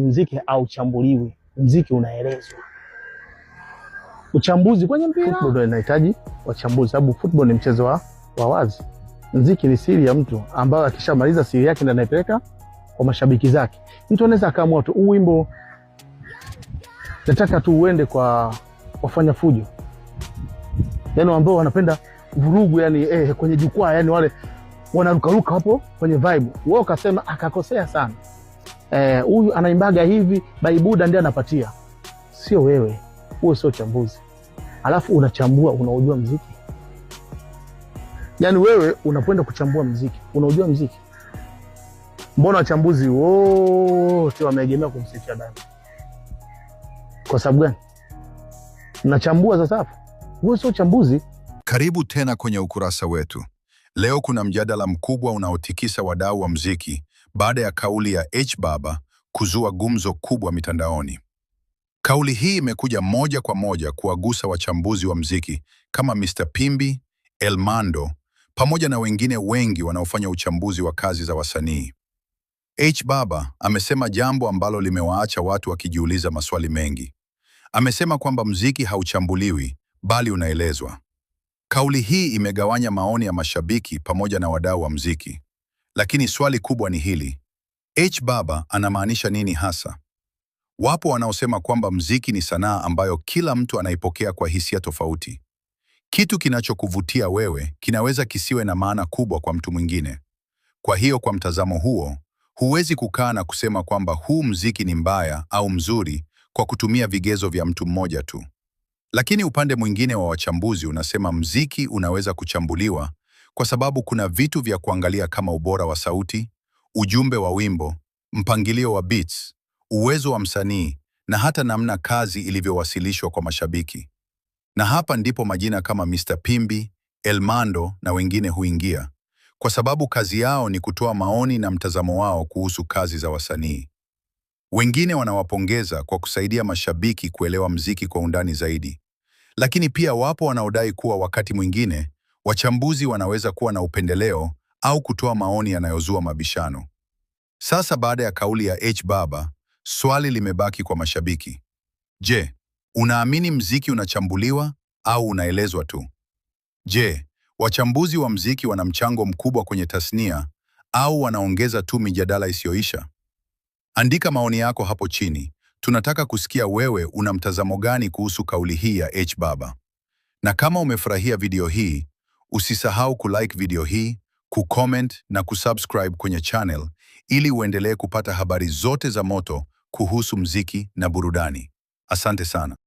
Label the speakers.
Speaker 1: mziki hauchambuliwi, mziki unaelezwa. Uchambuzi kwenye mpira, football ndio inahitaji wachambuzi, sababu football ni mchezo wa wazi. Mziki ni siri ya mtu ambaye akishamaliza siri yake ndio anaipeleka kwa mashabiki zake. Mtu anaweza akaamua tu wimbo nataka tu uende kwa wafanya fujo, yani ambao wanapenda vurugu, yani kwenye jukwaa, yani wale wanarukaruka hapo kwenye vibe. Wao kasema akakosea sana, huyu anaimbaga hivi, Baibuda ndiye anapatia. Sio wewe, huo sio chambuzi. Alafu unachambua, unaujua mziki? Yani wewe unapoenda kuchambua mziki, unaujua mziki? Mbona wachambuzi wote wameegemea kumsifia Diamond? Kwa sababu gani? Unachambua sasa hapo. Huo sio chambuzi.
Speaker 2: Karibu tena kwenye ukurasa wetu. Leo kuna mjadala mkubwa unaotikisa wadau wa mziki baada ya kauli ya H-Baba kuzua gumzo kubwa mitandaoni. Kauli hii imekuja moja kwa moja kuwagusa wachambuzi wa mziki kama Mr. Pimbi, Elmando, pamoja na wengine wengi wanaofanya uchambuzi wa kazi za wasanii. H-Baba amesema jambo ambalo limewaacha watu wakijiuliza maswali mengi. Amesema kwamba mziki hauchambuliwi, bali unaelezwa. Kauli hii imegawanya maoni ya mashabiki pamoja na wadau wa mziki. Lakini swali kubwa ni hili: H-Baba anamaanisha nini hasa? Wapo wanaosema kwamba mziki ni sanaa ambayo kila mtu anaipokea kwa hisia tofauti. Kitu kinachokuvutia wewe kinaweza kisiwe na maana kubwa kwa mtu mwingine. Kwa hiyo kwa mtazamo huo, huwezi kukaa na kusema kwamba huu mziki ni mbaya au mzuri kwa kutumia vigezo vya mtu mmoja tu. Lakini upande mwingine wa wachambuzi unasema mziki unaweza kuchambuliwa kwa sababu kuna vitu vya kuangalia kama ubora wa sauti, ujumbe wa wimbo, mpangilio wa beats, uwezo wa msanii na hata namna kazi ilivyowasilishwa kwa mashabiki. Na hapa ndipo majina kama Mr. Pimbi, Elmando na wengine huingia, kwa sababu kazi yao ni kutoa maoni na mtazamo wao kuhusu kazi za wasanii. Wengine wanawapongeza kwa kusaidia mashabiki kuelewa mziki kwa undani zaidi. Lakini pia wapo wanaodai kuwa wakati mwingine wachambuzi wanaweza kuwa na upendeleo au kutoa maoni yanayozua mabishano. Sasa baada ya kauli ya H-Baba, swali limebaki kwa mashabiki. Je, unaamini mziki unachambuliwa au unaelezwa tu? Je, wachambuzi wa mziki wana mchango mkubwa kwenye tasnia au wanaongeza tu mijadala isiyoisha? Andika maoni yako hapo chini. Tunataka kusikia wewe una mtazamo gani kuhusu kauli hii ya H-Baba. Na kama umefurahia video hii, usisahau kulike video hii, kucomment na kusubscribe kwenye channel ili uendelee kupata habari zote za moto kuhusu mziki na burudani. Asante sana.